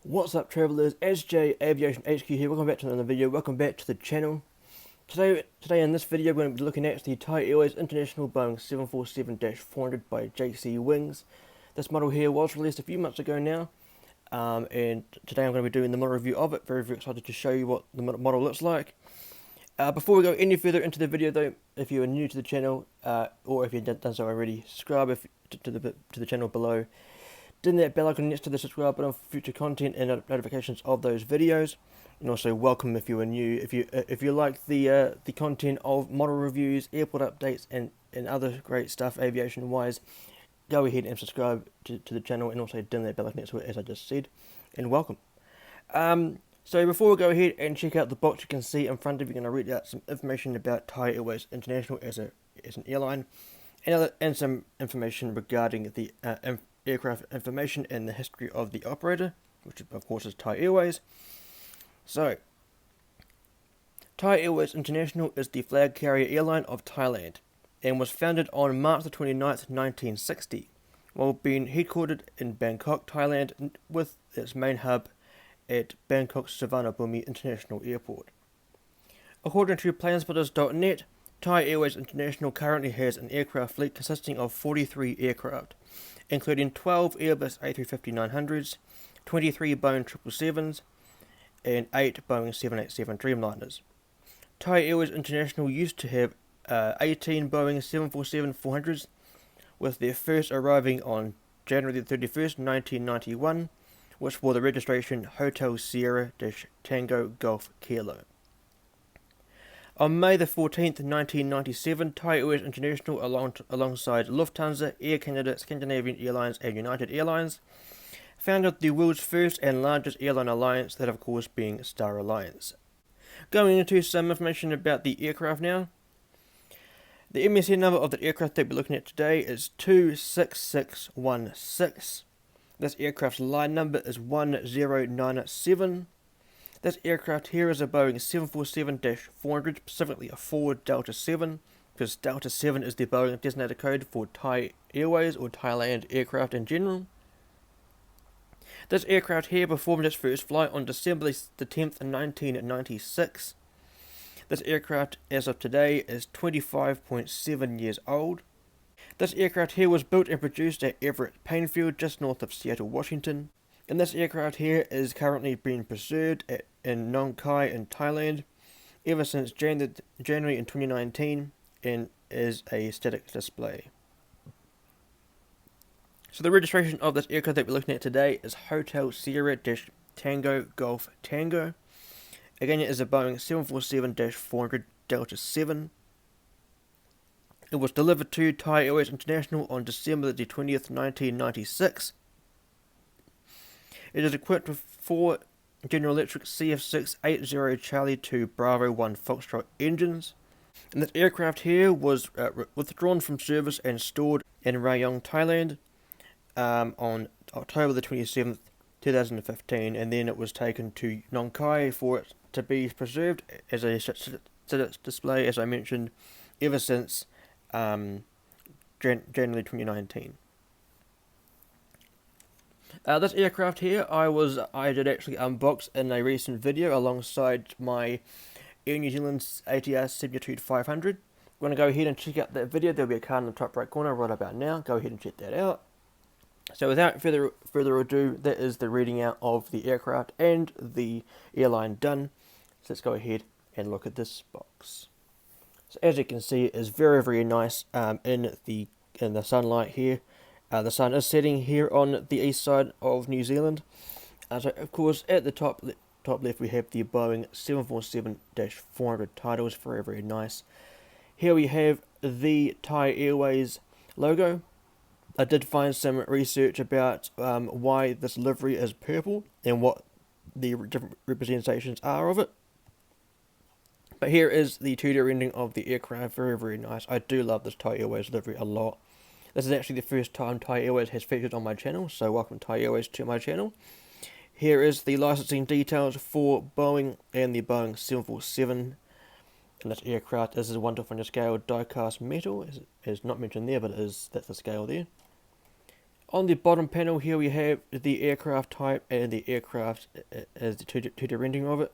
What's up, travellers? SJ Aviation HQ here. Welcome back to another video. Welcome back to the channel. Today in this video, we're going to be looking at the Thai Airways International Boeing 747-400 by JC Wings. This model here was released a few months ago now, and today I'm going to be doing the model review of it. Very excited to show you what the model looks like. Before we go any further into the video, though, if you are new to the channel, or if you've done so already, subscribe to the channel below. Ding that bell icon next to the subscribe button for future content and notifications of those videos. And also welcome if you are new. If you like the content of model reviews, airport updates, and other great stuff aviation wise, go ahead and subscribe to the channel and also ding that bell icon next to it, as I just said. And welcome. So before we go ahead and check out the box, you can see in front of you, going to read out some information about Thai Airways International as an airline, and some information regarding the aircraft information and the history of the operator, which of course is Thai Airways. So, Thai Airways International is the flag carrier airline of Thailand and was founded on March the 29th, 1960, while being headquartered in Bangkok, Thailand, with its main hub at Bangkok Suvarnabhumi International Airport. According to planespotters.net, Thai Airways International currently has an aircraft fleet consisting of 43 aircraft, including 12 Airbus A350-900s, 23 Boeing 777s, and 8 Boeing 787 Dreamliners. Thai Airways International used to have 18 Boeing 747-400s, with their first arriving on January 31st, 1991, which wore the registration Hotel Sierra-Tango Golf Kilo. On May the 14th, 1997, Thai Airways International, alongside Lufthansa, Air Canada, Scandinavian Airlines, and United Airlines, founded the world's first and largest airline alliance, that of course being Star Alliance. Going into some information about the aircraft now. The MSN number of the aircraft that we're looking at today is 26616. This aircraft's line number is 1097. This aircraft here is a Boeing 747-400, specifically a 4 Delta 7, because Delta 7 is the Boeing designated code for Thai Airways or Thailand aircraft in general. This aircraft here performed its first flight on December the 10th, 1996. This aircraft, as of today, is 25.7 years old. This aircraft here was built and produced at Everett Painfield, just north of Seattle, Washington. And this aircraft here is currently being preserved in Nong Khai in Thailand ever since January in 2019, and is a static display. So the registration of this aircraft that we're looking at today is Hotel Sierra-Tango Golf Tango. Again, it is a Boeing 747-400 Delta 7. It was delivered to Thai Airways International on December the 20th, 1996. It is equipped with 4 General Electric CF6-80 Charlie 2 Bravo 1 Foxtrot engines. And this aircraft here was withdrawn from service and stored in Rayong, Thailand on October the 27th, 2015, and then it was taken to Nong Khai for it to be preserved as a display, as I mentioned, ever since January 2019. This aircraft here, I did actually unbox in a recent video alongside my Air New Zealand's ATR 72-500. We're going to go ahead and check out that video. There'll be a card in the top right corner right about now. Go ahead and check that out. So without further ado, that is the reading out of the aircraft and the airline done. So let's go ahead and look at this box. So as you can see, it is very nice in the sunlight here. The sun is setting here on the east side of New Zealand. So of course at the top left we have the Boeing 747-400 titles, very nice. Here we have the Thai Airways logo. I did find some research about why this livery is purple and what the different representations are of it. But here is the 2D rendering of the aircraft, very nice. I do love this Thai Airways livery a lot. This is actually the first time Thai Airways has featured on my channel, so welcome Thai Airways to my channel. Here is the licensing details for Boeing and the Boeing 747. And this aircraft is a 1:1 scale die-cast metal, as not mentioned there, but that's the scale there. On the bottom panel here we have the aircraft type and the aircraft as the 2D rendering of it.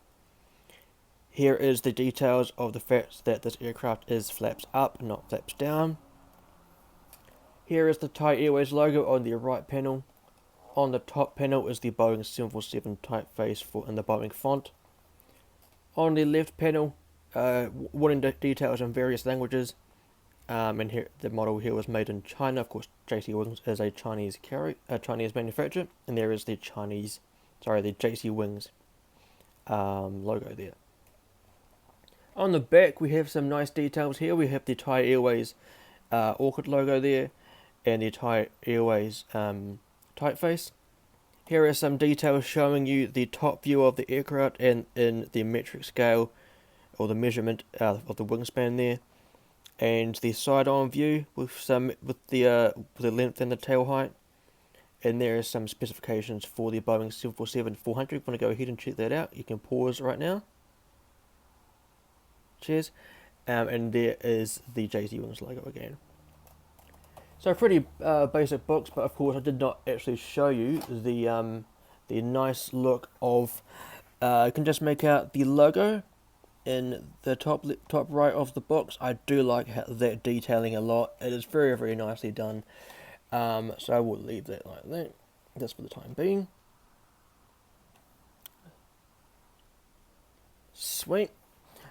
Here is the details of the fact that this aircraft is flaps up, not flaps down. Here is the Thai Airways logo on the right panel. On the top panel is the Boeing 747 typeface in the Boeing font. On the left panel, warning details in various languages. And here the model here was made in China. Of course, JC Wings is a Chinese Chinese manufacturer, and there is the the JC Wings logo there. On the back, we have some nice details here. We have the Thai Airways orchid logo there, and the Thai Airways typeface. Here are some details showing you the top view of the aircraft and in the metric scale, or the measurement of the wingspan there, and the side-on view with the length and the tail height. And there are some specifications for the Boeing 747-400. If you want to go ahead and check that out, you can pause right now. Cheers. And there is the JC Wings logo again. So pretty basic box, but of course I did not actually show you the nice look of. You can just make out the logo in the top right of the box. I do like that detailing a lot. It is very, very nicely done. So I will leave that like that, just for the time being. Sweet.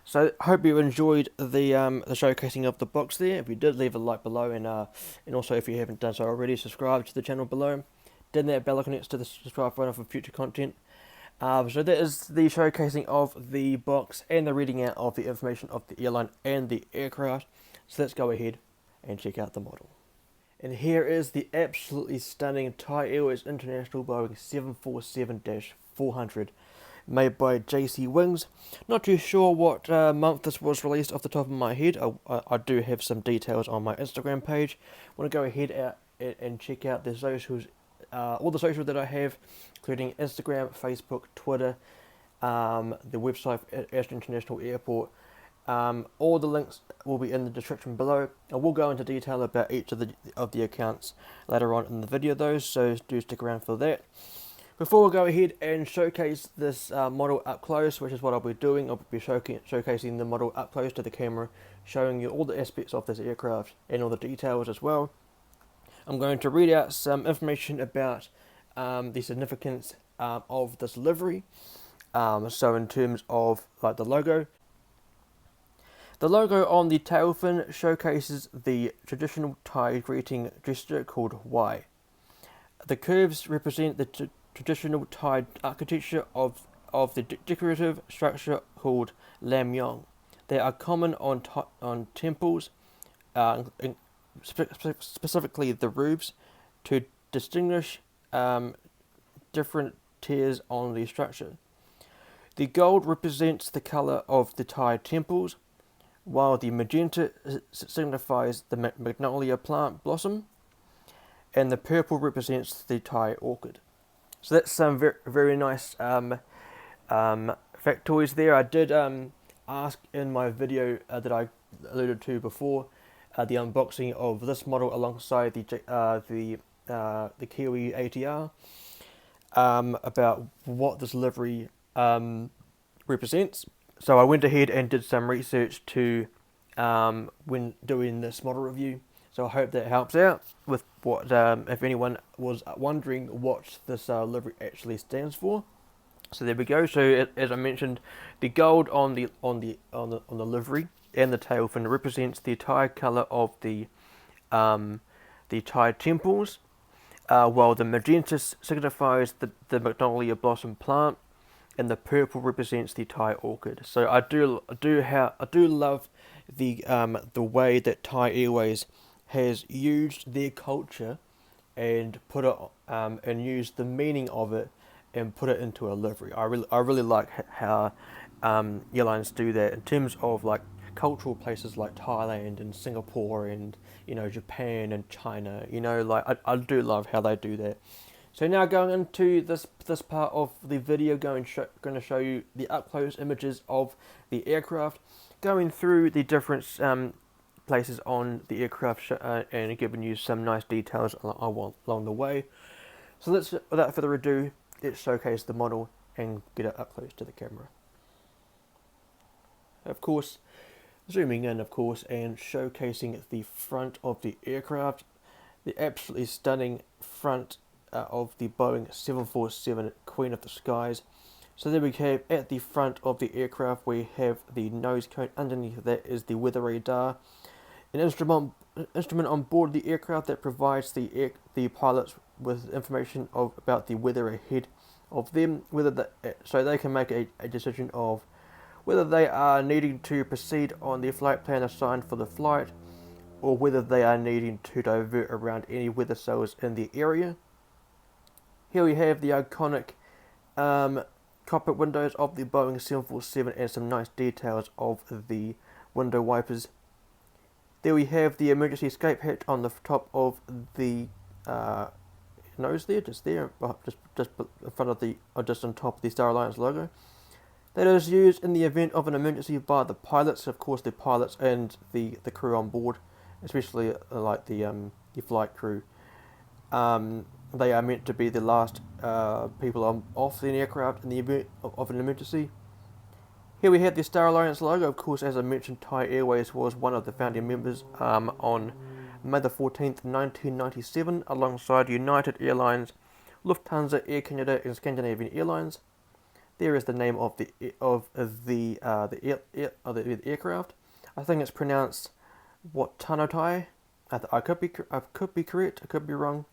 So I hope you enjoyed the showcasing of the box there. If you did, leave a like below, and also if you haven't done so already, subscribe to the channel below. Then that bell icon next to the subscribe button for future content. So that is the showcasing of the box and the reading out of the information of the airline and the aircraft. So let's go ahead and check out the model. And here is the absolutely stunning Thai Airways International Boeing 747-400. Made by JC Wings. Not too sure what month this was released off the top of my head. I do have some details on my Instagram page. Want to go ahead and check out the socials, all the socials that I have, including Instagram, Facebook, Twitter, the website at Ashton International Airport. All the links will be in the description below. I will go into detail about each of the accounts later on in the video though, so do stick around for that. Before we go ahead and showcase this model up close, which is what I'll be doing, I'll be showcasing the model up close to the camera, showing you all the aspects of this aircraft and all the details as well. I'm going to read out some information about the significance of this livery. So in terms of like the logo on the tail fin showcases the traditional Thai greeting gesture called Y. The curves represent the traditional Thai architecture of the decorative structure called lam yong. They are common on temples, specifically the roofs, to distinguish different tiers on the structure. The gold represents the color of the Thai temples, while the magenta signifies the magnolia plant blossom, and the purple represents the Thai orchid. So that's some very, very nice factoids there. I did ask in my video that I alluded to before, the unboxing of this model alongside the Kiwi ATR, about what this livery represents. So I went ahead and did some research when doing this model review. So I hope that helps out with what, if anyone was wondering what this livery actually stands for. So there we go. So as I mentioned, the gold on the livery and the tail fin represents the Thai color of the Thai temples, while the magenta signifies the magnolia blossom plant, and the purple represents the Thai orchid. So I do love the way that Thai Airways has used their culture and put it and used the meaning of it and put it into a livery. I really like how airlines do that in terms of like cultural places like Thailand and Singapore and Japan and China. Like I do love how they do that. So now going into this part of the video, going to show you the up close images of the aircraft, going through the different places on the aircraft and giving you some nice details along the way. So let's, without further ado, let's showcase the model and get it up close to the camera. Of course, zooming in, of course, and showcasing the front of the aircraft, the absolutely stunning front of the Boeing 747 Queen of the Skies. So there we have, at the front of the aircraft, we have the nose cone. Underneath that is the weather radar, an instrument on board the aircraft that provides the pilots with information about the weather ahead of them, so they can make a decision of whether they are needing to proceed on the flight plan assigned for the flight, or whether they are needing to divert around any weather cells in the area. Here we have the iconic cockpit windows of the Boeing 747 and some nice details of the window wipers. There we have the emergency escape hatch on the top of the nose there, just in front of just on top of the Star Alliance logo. That is used in the event of an emergency by the pilots, of course, the pilots and the crew on board, especially like the flight crew. They are meant to be the last people off the aircraft in the event of an emergency. Here we have the Star Alliance logo. Of course, as I mentioned, Thai Airways was one of the founding members on May the 14th, 1997, alongside United Airlines, Lufthansa, Air Canada, and Scandinavian Airlines. There is the name of the aircraft. I think it's pronounced Tanotai. I could be correct. I could be wrong.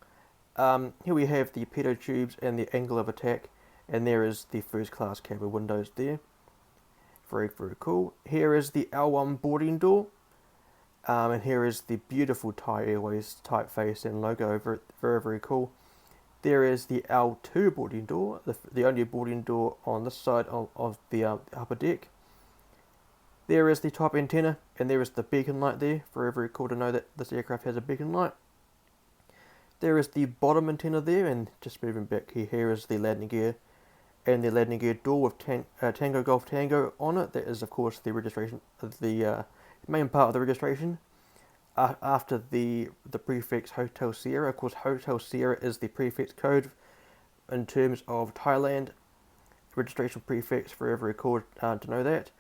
Here we have the pitot tubes and the angle of attack, and there is the first class cabin windows there. Very, very cool. Here is the L1 boarding door, and here is the beautiful Thai Airways typeface and logo over it. Very, very cool. There is the L2 boarding door, the only boarding door on this side of the upper deck. There is the top antenna, and there is the beacon light there. Very, very cool to know that this aircraft has a beacon light. There is the bottom antenna there, and just moving back here is the landing gear, and the landing gear door with Tango Golf Tango on it. That is, of course, the registration, the main part of the registration. After the prefix Hotel Sierra, of course, Hotel Sierra is the prefix code in terms of Thailand. Registration prefix, very, very cool to know that.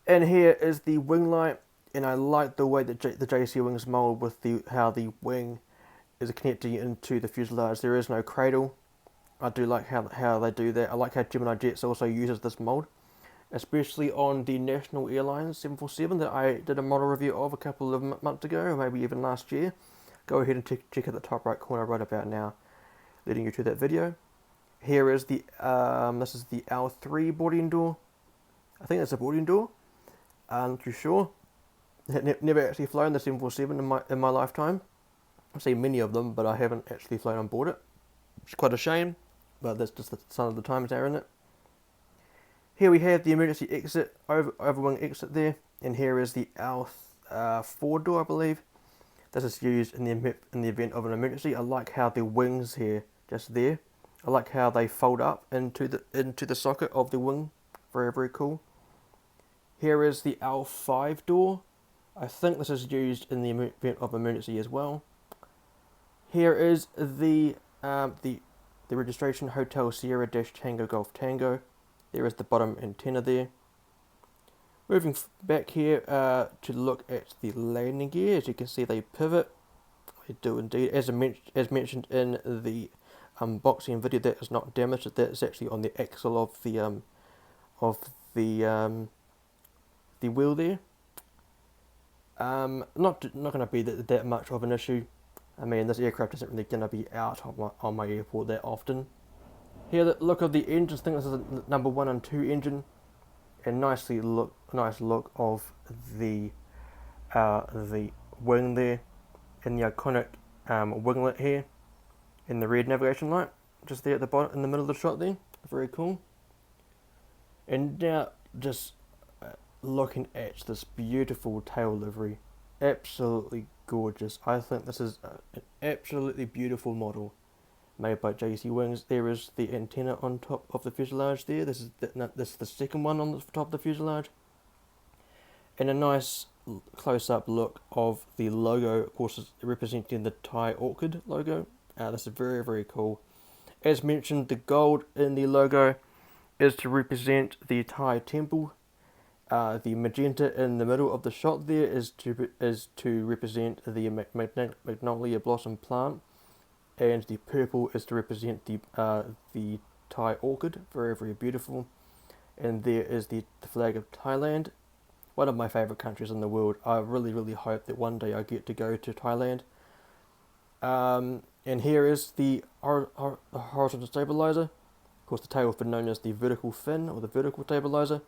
And here is the wing light, and I like the way that the JC wings mold with how the wing is connecting into the fuselage. There is no cradle. I do like how they do that. I like how Gemini Jets also uses this mold, especially on the National Airlines 747 that I did a model review of a couple of months ago, or maybe even last year. Go ahead and check out the top right corner right about now, leading you to that video. Here is this is the L3 boarding door. I think that's a boarding door. I'm not too sure. Never actually flown the 747 in my lifetime. I've seen many of them, but I haven't actually flown on board it. It's quite a shame, but that's just the sign of the times there, isn't it? Here we have the emergency exit, overwing exit there, and here is the L4 door, I believe. This is used in the event of an emergency. I like how the wings here, just there. I like how they fold up into the socket of the wing. Very, very cool. Here is the L5 door. I think this is used in the event of emergency as well. Here is the registration Hotel Sierra Tango Golf Tango. There is the bottom antenna there. Moving back here to look at the landing gear, as you can see they pivot. They do indeed. As mentioned in the unboxing video, that is not damaged. That is actually on the axle of the wheel there. Not going to be that much of an issue. I mean, this aircraft isn't really going to be out on my airport that often. Here, the look of the engines. I think this is a number 1 and 2 engine, and nice look of the wing there, and the iconic winglet here, and the red navigation light just there at the bottom in the middle of the shot there. Very cool. And now just looking at this beautiful tail livery, absolutely gorgeous. I think this is an absolutely beautiful model made by JC Wings. There is the antenna on top of the fuselage there. This is the second one on the top of the fuselage, and a nice close-up look of the logo. Of course, it's representing the Thai orchid logo. This is very, very cool. As mentioned, the gold in the logo is to represent the Thai temple. The magenta in the middle of the shot there is to represent the magnolia blossom plant, and the purple is to represent the Thai orchid. Very, very beautiful. And there is the flag of Thailand, one of my favourite countries in the world. I really, really hope that one day I get to go to Thailand. And here is the horizontal stabilizer. Of course, the tail fin known as the vertical fin or the vertical stabilizer.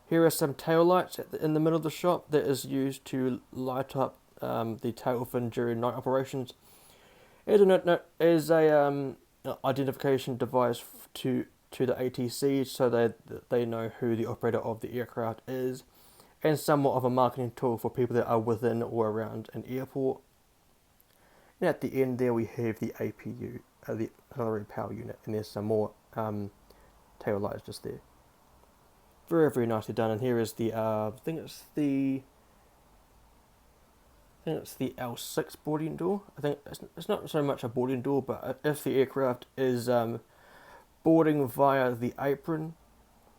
Here are some tail lights in the middle of the shot that is used to light up the tail fin during night operations. As a identification device to the ATC, so they know who the operator of the aircraft is, and somewhat of a marketing tool for people that are within or around an airport. And at the end there we have the APU, the auxiliary power unit, and there's some more tail lights just there. Very, very nicely done. And here is the I think it's the L6 boarding door. I think it's not so much a boarding door, but if the aircraft is boarding via the apron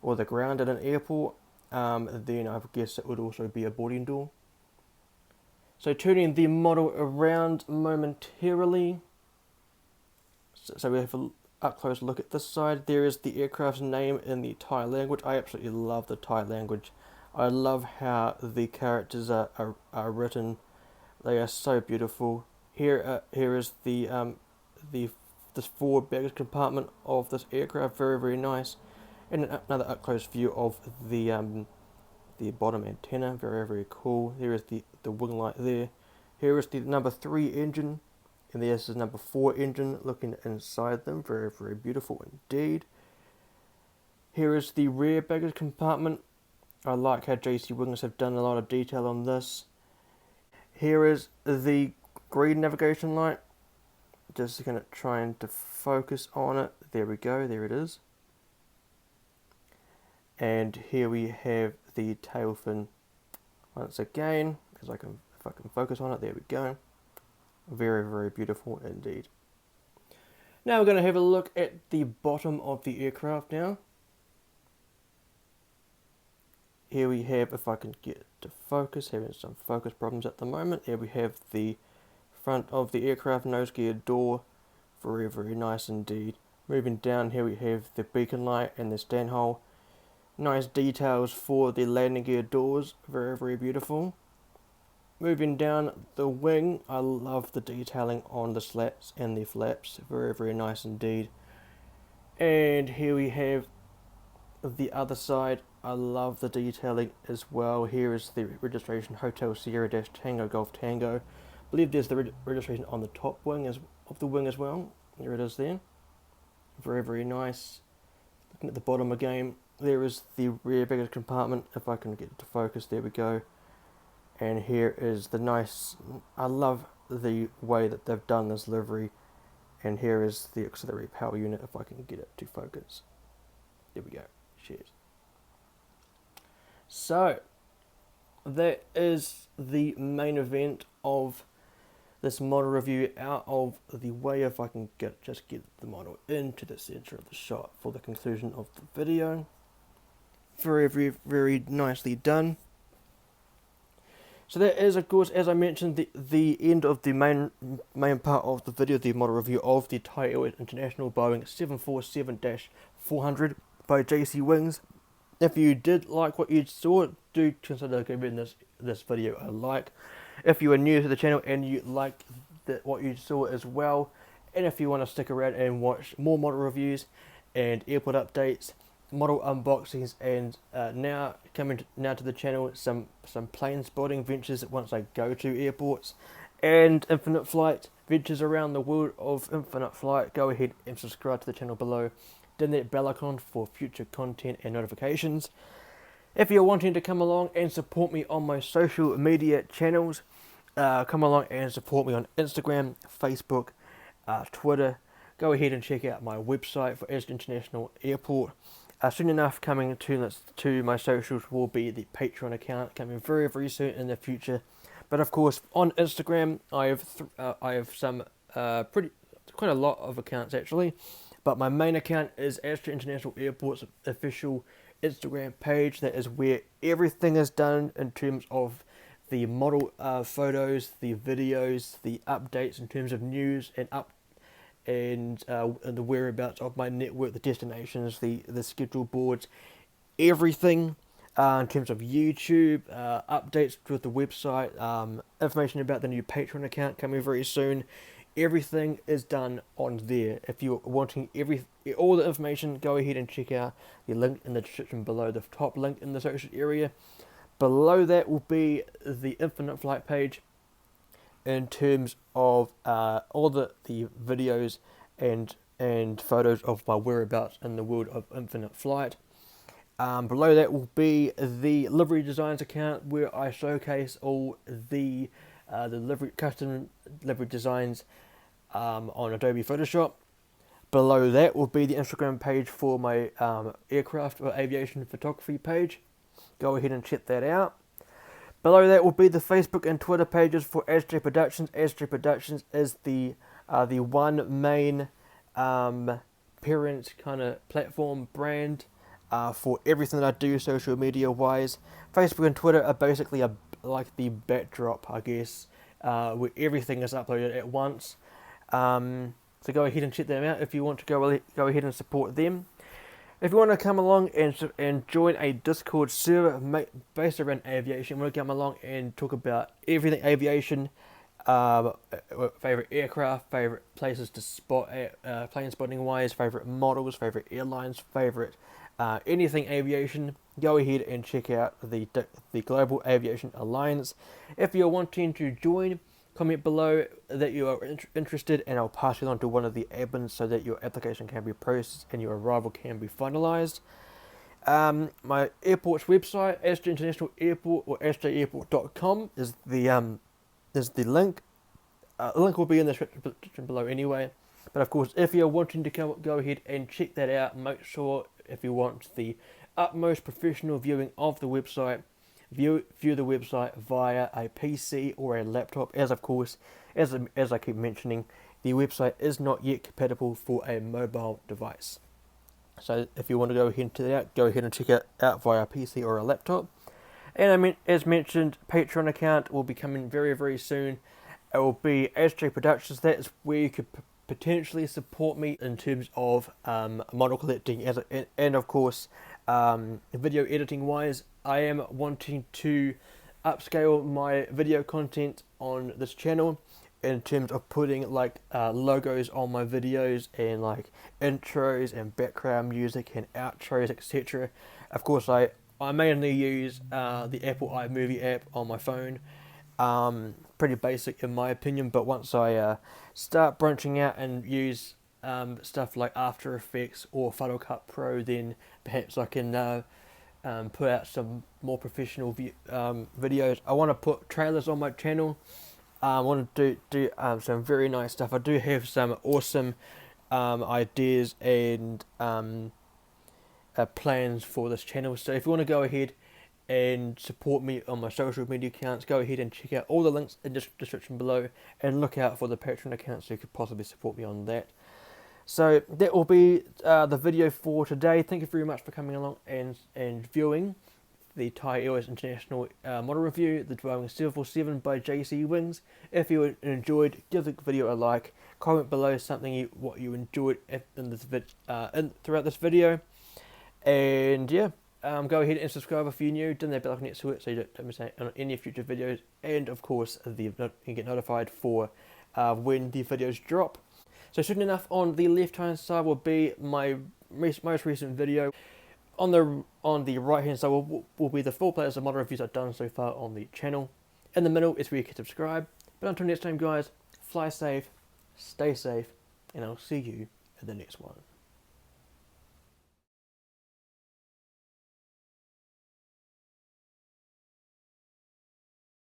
or the ground at an airport, then I guess it would also be a boarding door. So turning the model around momentarily, so we have an up close look at this side. There is the aircraft's name in the Thai language. I absolutely love the Thai language. I love how the characters are written. They are so beautiful. Here is the forward baggage compartment of this aircraft. Very, very nice. And another up close view of the bottom antenna. Very, very cool. Here is the wing light there. Here is the number 3 engine, and this is number 4 engine looking inside them. Very, very beautiful indeed. Here is the rear baggage compartment. I like how JC Wings have done a lot of detail on this. Here is the green navigation light. Just going to try to focus on it. There we go, there it is. And here we have the tail fin once again, if I can focus on it. There we go. Very, very beautiful indeed. Now we're going to have a look at the bottom of the aircraft now. Here we have, if I can get it to focus, having some focus problems at the moment. Here we have the front of the aircraft nose gear door. Very, very nice indeed. Moving down, here we have the beacon light and the stand hole. Nice details for the landing gear doors. Very, very beautiful. Moving down the wing, I love the detailing on the slats and the flaps. Very, very nice indeed. And here we have the other side. I love the detailing as well. Here is the registration Hotel Sierra Tango Golf Tango. I believe there's the registration on the top wing of the wing as well. There it is there. Very, very nice. Looking at the bottom again, there is the rear baggage compartment. If I can get it to focus, there we go. And here is the nice, I love the way that they've done this livery. And here is the auxiliary power unit, if I can get it to focus. There we go. Cheers. So, that is the main event of this model review out of the way. If I can just get the model into the center of the shot for the conclusion of the video. Very, very, very nicely done. So that is, of course, as I mentioned, the end of the main part of the video, the model review of the Thai Airways International Boeing 747-400 by JC Wings. If you did like what you saw, do consider giving this video a like. If you are new to the channel and you like what you saw as well, and if you want to stick around and watch more model reviews and airport updates, model unboxings, and now coming to the channel, some plane spotting ventures once I go to airports, and infinite flight ventures around the world of infinite flight, go ahead and subscribe to the channel below. Then that bell icon for future content and notifications. If you're wanting to come along and support me on my social media channels, come along and support me on Instagram, Facebook, Twitter. Go ahead and check out my website for International Airport. Soon enough, coming to my socials will be the Patreon account coming very soon in the future. But of course, on Instagram, I have some quite a lot of accounts actually. But my main account is Astro International Airport's official Instagram page. That is where everything is done in terms of the model photos, the videos, the updates in terms of news and the whereabouts of my network, the destinations, the schedule boards, everything in terms of YouTube, updates with the website, information about the new Patreon account coming very soon. Everything is done on there. If you're wanting all the information, go ahead and check out the link in the description below, the top link in the social area. Below that will be the Infinite Flight page in terms of all the videos and photos of my whereabouts in the world of Infinite Flight. Below that will be the Livery Designs account, where I showcase all the custom livery designs on Adobe Photoshop. Below that will be the Instagram page for my aircraft or aviation photography page. Go ahead and check that out. Below that will be the Facebook and Twitter pages for SJ Productions. SJ Productions is the one main parent kind of platform brand for everything that I do social media wise. Facebook and Twitter are basically like the backdrop, I guess, where everything is uploaded at once. So go ahead and check them out if you want to go ahead and support them. If you want to come along and join a Discord server based around aviation, you want to come along and talk about everything aviation, favorite aircraft, favorite places to spot, plane spotting wise, favorite models, favorite airlines, favorite anything aviation, go ahead and check out the Global Aviation Alliance. If you're wanting to join, comment below that you are interested, and I'll pass it on to one of the admins so that your application can be processed and your arrival can be finalised. My airport's website, Astro International Airport, or astroairport.com, is the link. The link will be in the description below anyway. But of course, if you're wanting to go ahead and check that out, make sure, if you want the utmost professional viewing of the website, view the website via a PC or a laptop, as of course, as I keep mentioning, the website is not yet compatible for a mobile device. So if you want to go ahead and check it out via a PC or a laptop. And as mentioned, Patreon account will be coming very soon. It will be SJ Productions. That is where you could potentially support me in terms of model collecting and of course video editing wise. I am wanting to upscale my video content on this channel in terms of putting like logos on my videos and like intros and background music and outros, etc. Of course, I mainly use the Apple iMovie app on my phone. Pretty basic in my opinion, but once I start branching out and use stuff like After Effects or Final Cut Pro, then perhaps I can put out some more professional videos. I want to put trailers on my channel. I want to do some very nice stuff. I do have some awesome ideas and plans for this channel. So if you want to go ahead and support me on my social media accounts, go ahead and check out all the links in the description below, and look out for the Patreon account so you could possibly support me on that. So that will be the video for today. Thank you very much for coming along and viewing the Thai Airways International model review, the Boeing 747 by JC Wings. If you enjoyed, give the video a like, comment below what you enjoyed in this throughout this video, and yeah. Go ahead and subscribe if you're new, turn that bell icon next to it so you don't miss out on any future videos, and of course you can get notified for when the videos drop. So soon enough, on the left hand side will be my most recent video. On the right hand side will be the full playlist of model reviews I've done so far on the channel. In the middle is where you can subscribe. But until next time guys, fly safe, stay safe, and I'll see you in the next one.